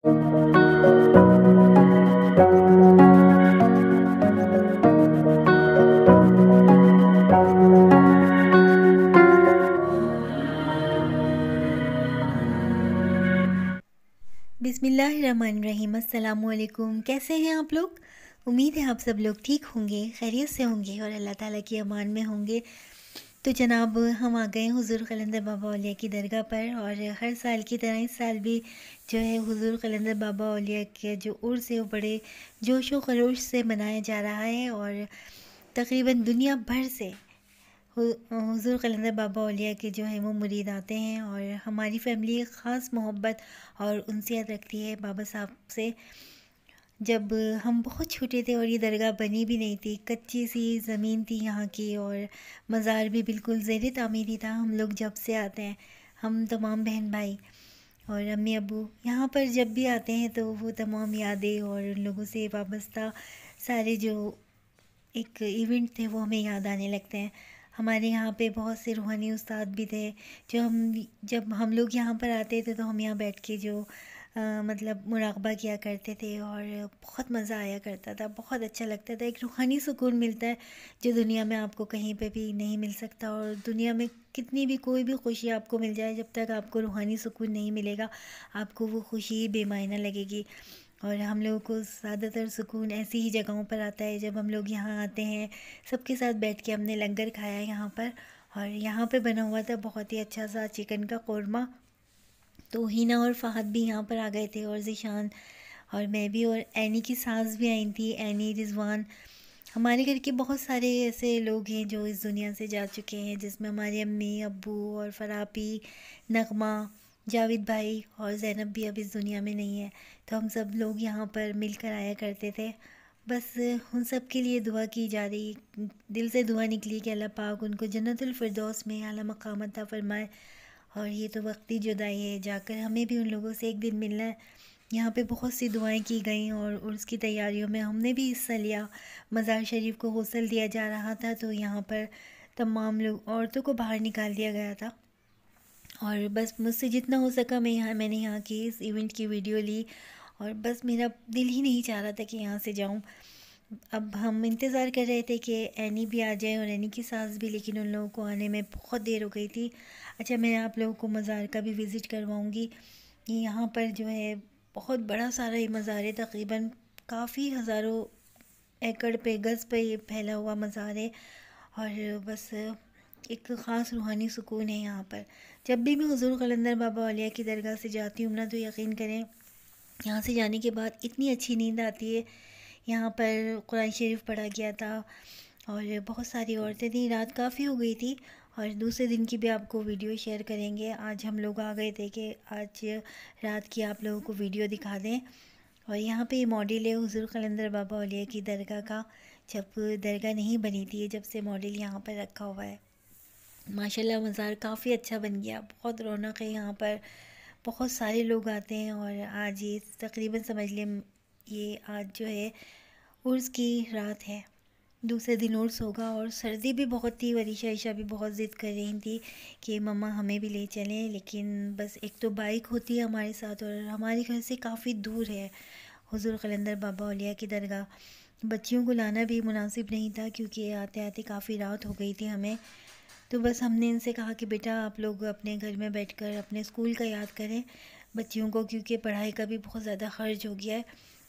बिस्मिल्लाहिर्रहमानिर्रहीम। अस्सलामुअलैकुम। कैसे हैं आप लोग? उम्मीद है आप सब लोग ठीक होंगे, खैरियत से होंगे और अल्लाह ताला की अमान में होंगे। तो जनाब, हम आ गए हुज़ूर क़लंदर बाबा औलिया की दरगाह पर और हर साल की तरह इस साल भी जो है हुज़ूर क़लंदर बाबा औलिया के जो उर्स है वो बड़े जोश व खरोश से मनाया जा रहा है और तकरीबन दुनिया भर से हुज़ूर क़लंदर बाबा औलिया के जो है वो मुरीद आते हैं और हमारी फ़ैमिली एक ख़ास मोहब्बत और उनसियत रखती है बाबा साहब से। जब हम बहुत छोटे थे और ये दरगाह बनी भी नहीं थी, कच्ची सी ज़मीन थी यहाँ की और मज़ार भी बिल्कुल ज़ेर तामीरी था। हम लोग जब से आते हैं, हम तमाम बहन भाई और अम्मी अब्बू यहाँ पर जब भी आते हैं तो वो तमाम यादें और उन लोगों से वाबस्ता सारे जो एक इवेंट थे वो हमें याद आने लगते हैं। हमारे यहाँ पे बहुत से रूहानी उस्ताद भी थे जो जब हम लोग यहाँ पर आते थे तो हम यहाँ बैठ के जो मतलब मुराक़बा किया करते थे और बहुत मज़ा आया करता था, बहुत अच्छा लगता था। एक रूहानी सुकून मिलता है जो दुनिया में आपको कहीं पे भी नहीं मिल सकता और दुनिया में कितनी भी कोई भी खुशी आपको मिल जाए, जब तक आपको रूहानी सुकून नहीं मिलेगा आपको वो खुशी बेमायना लगेगी। और हम लोगों को ज़्यादातर सुकून ऐसी ही जगहों पर आता है जब हम लोग यहाँ आते हैं, सबके साथ बैठ के हमने लंगर खाया यहाँ पर। और यहाँ पे बना हुआ था बहुत ही अच्छा सा चिकन का कौरमा। तो हिना और फ़हद भी यहाँ पर आ गए थे और ज़ीशान और मैं भी, और एनी की सास भी आई थी, एनी, रिजवान। हमारे घर के बहुत सारे ऐसे लोग हैं जो इस दुनिया से जा चुके हैं, जिसमें हमारे अम्मी अब्बू और फ़रापी, नगमा, जावेद भाई और ज़ैनब भी अब इस दुनिया में नहीं है। तो हम सब लोग यहाँ पर मिलकर आया करते थे। बस उन सब के लिए दुआ की जा रही, दिल से दुआ निकली कि अल्लाह पाक उनको जन्नतुल फिरदौस में आला मकाम अता फ़रमाए। और ये तो वक्ती जुदाई है, जाकर हमें भी उन लोगों से एक दिन मिलना है। यहाँ पे बहुत सी दुआएं की गई और उसकी तैयारियों में हमने भी हिस्सा लिया। मज़ार शरीफ को गौसल दिया जा रहा था तो यहाँ पर तमाम लोग, औरतों को बाहर निकाल दिया गया था और बस मुझसे जितना हो सका मैंने यहाँ की इस इवेंट की वीडियो ली और बस मेरा दिल ही नहीं चाह रहा था कि यहाँ से जाऊँ। अब हम इंतज़ार कर रहे थे कि एनी भी आ जाए और एनी की सास भी, लेकिन उन लोगों को आने में बहुत देर हो गई थी। अच्छा, मैं आप लोगों को मज़ार का भी विज़िट करवाऊँगी। यहाँ पर जो है बहुत बड़ा सारा ये मज़ार है, तकरीबन काफ़ी हज़ारों एकड़ पे, गज़ पे ये फैला हुआ मज़ार है और बस एक ख़ास रूहानी सुकून है यहाँ पर। जब भी मैं हुज़ूर क़लंदर बाबा औलिया की दरगाह से जाती हूँ ना, तो यकीन करें यहाँ से जाने के बाद इतनी अच्छी नींद आती है। यहाँ पर कुरान शरीफ पढ़ा गया था और बहुत सारी औरतें थी, रात काफ़ी हो गई थी और दूसरे दिन की भी आपको वीडियो शेयर करेंगे। आज हम लोग आ गए थे कि आज रात की आप लोगों को वीडियो दिखा दें। और यहाँ पे ये मॉडल है हुज़ूर क़लंदर बाबा औलिया की दरगाह का, जब दरगाह नहीं बनी थी, जब से मॉडल यहाँ पर रखा हुआ है। माशाल्लाह मज़ार काफ़ी अच्छा बन गया, बहुत रौनक है यहाँ पर, बहुत सारे लोग आते हैं। और आज ये तकरीबन समझ लें ये आज जो है उर्स की रात है, दूसरे दिन उर्स होगा। और सर्दी भी बहुत थी, वरीशा ईशा भी बहुत ज़िद कर रही थी कि मम्मा हमें भी ले चलें, लेकिन बस एक तो बाइक होती है हमारे साथ और हमारे घर से काफ़ी दूर है हुज़ूर क़लंदर बाबा औलिया की दरगाह। बच्चियों को लाना भी मुनासिब नहीं था क्योंकि आते आते काफ़ी रात हो गई थी हमें। तो बस हमने इनसे कहा कि बेटा आप लोग अपने घर में बैठकर अपने स्कूल का याद करें बच्चियों को, क्योंकि पढ़ाई का भी बहुत ज़्यादा ख़र्च हो गया है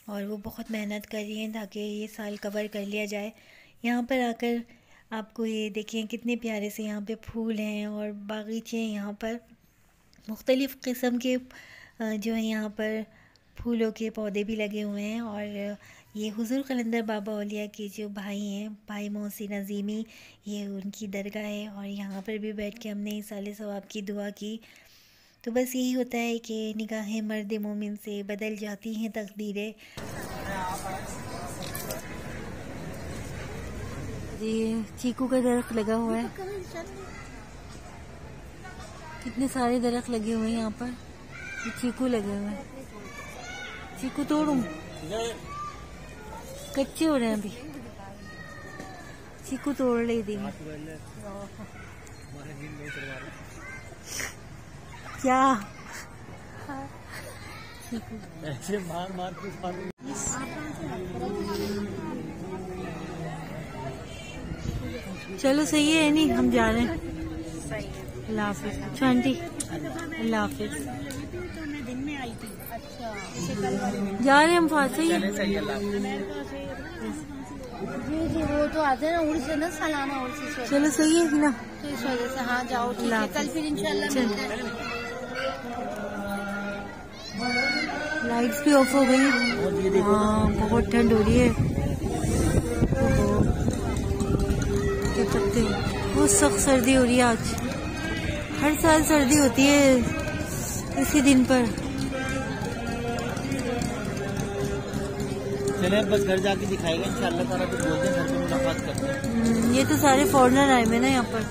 और वो बहुत मेहनत कर रही हैं ताकि ये साल कवर कर लिया जाए। यहाँ पर आकर आपको ये देखें कितने प्यारे से यहाँ पे फूल हैं और बागीचे हैं, यहाँ पर मुख्तलिफ़ किस्म के जो है यहाँ पर फूलों के पौधे भी लगे हुए हैं। और ये हुज़ूर क़लंदर बाबा औलिया के जो भाई हैं, भाई मोहसिन अज़ीमी, ये उनकी दरगाह है और यहाँ पर भी बैठ के हमने साले सवाब की दुआ की। तो बस यही होता है कि निगाहें मर्द मोमिन से बदल जाती हैं तकदीरें। ये चीकू का दरख्त लगा हुआ है, कितने सारे दरख्त लगे हुए हैं यहाँ पर, ये चीकू लगे हुए हैं। चीकू तोड़ूं? कच्चे हो रहे हैं अभी, चीकू तोड़ ले दी। क्या ऐसे मार मार के चलो सही है नहीं, हम जा रहे हैं। अल्लाह हाफिज। अच्छा आंटी, अल्लाह हाफिज। दिन में आई थी। अच्छा, जा रहे हैं हम फास्ट। सही है। जी जी, वो तो आते हैं ना उर्स से ना, सालाना उर्स से। चलो सही है ना, तो इस वजह से हाँ जाओ, ठीक है, कल फिर इंशाल्लाह मिलते हैं। लाइट्स भी ऑफ हो गई। हाँ बहुत ठंड हो रही है। क्या करते हैं, बहुत सख्त सर्दी हो रही है आज। हर साल सर्दी होती है इसी दिन पर। चले बस घर जाके दिखाएगा इंशाल्लाह ताला, तो बोलते हैं घर पे मुलाकात करते हैं। ये तो सारे फॉरेनर आए हुए ना यहाँ पर।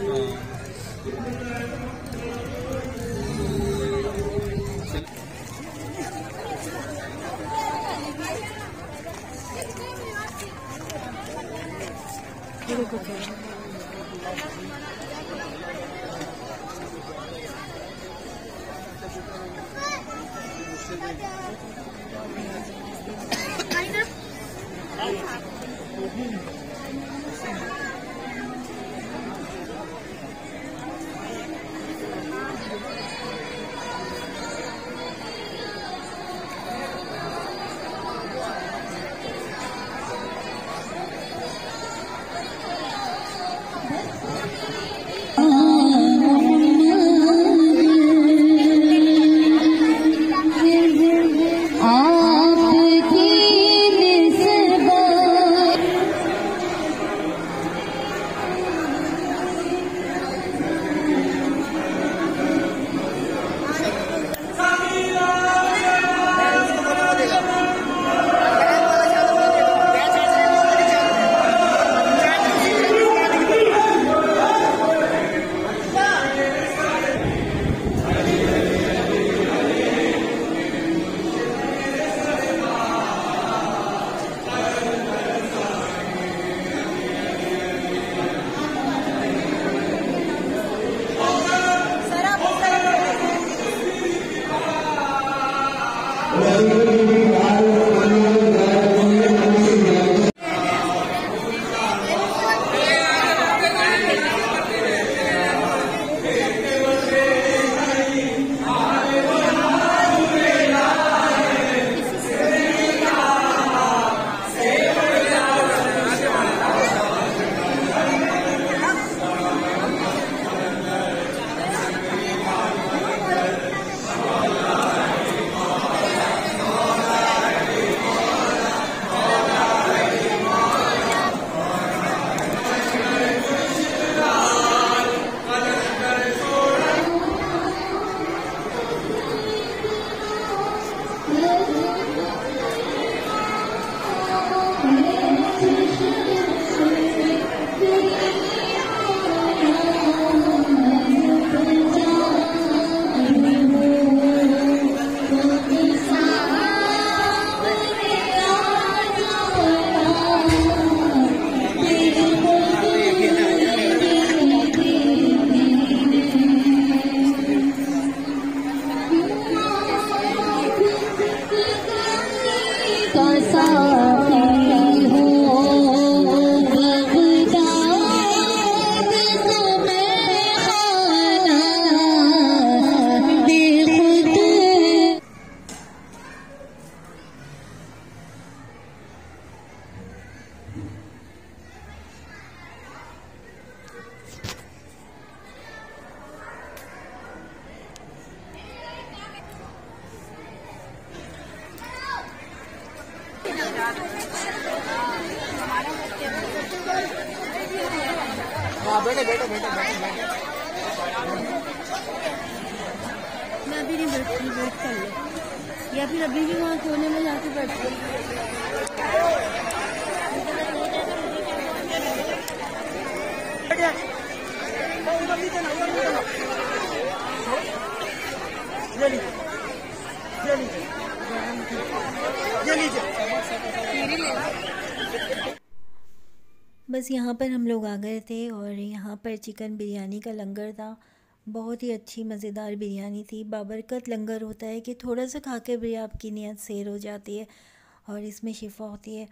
बैठे बैठे बैठे मैं अभी नहीं बैठती, वेट कर लो, या फिर अभी भी वहाँ कोने में जाके बैठती। बस यहाँ पर हम लोग आ गए थे और यहाँ पर चिकन बिरयानी का लंगर था। बहुत ही अच्छी मज़ेदार बिरयानी थी। बाबरकत लंगर होता है कि थोड़ा सा खा के भी आपकी नीयत सैर हो जाती है और इसमें शिफा होती है।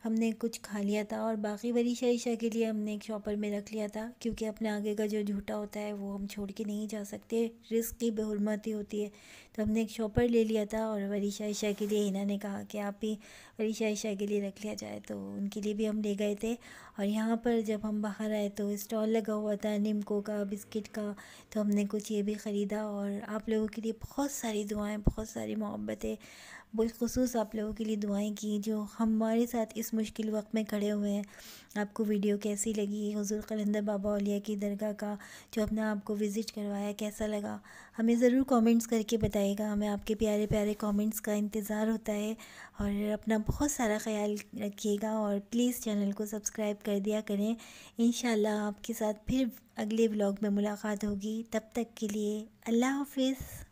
हमने कुछ खा लिया था और बाकी वरीशा ईशा के लिए हमने एक शॉपर में रख लिया था, क्योंकि अपने आगे का जो झूठा होता है वो हम छोड़ के नहीं जा सकते, रिस्क की बेहुरमती होती है। तो हमने एक शॉपर ले लिया था और वरीशा ईशा के लिए इन्होंने कहा कि आप ही वरीशा ईशा के लिए रख लिया जाए, तो उनके लिए भी हम ले गए थे। और यहाँ पर जब हम बाहर आए तो स्टॉल लगा हुआ था निमको का, बिस्किट का, तो हमने कुछ ये भी ख़रीदा। और आप लोगों के लिए बहुत सारी दुआएं, बहुत सारी मोहब्बतें, बिलखुसूस आप लोगों के लिए दुआएं की जो हमारे साथ इस मुश्किल वक्त में खड़े हुए हैं। आपको वीडियो कैसी लगी? हुज़ूर कलंदर बाबा औलिया की दरगाह का जो अपने आप को विज़िट करवाया, कैसा लगा? हमें ज़रूर कमेंट्स करके बताइएगा। हमें आपके प्यारे प्यारे कमेंट्स का इंतज़ार होता है। और अपना बहुत सारा ख्याल रखिएगा और प्लीज़ चैनल को सब्सक्राइब कर दिया करें। इंशाल्लाह आपके साथ फिर अगले व्लॉग में मुलाकात होगी। तब तक के लिए अल्लाह हाफ़िज़।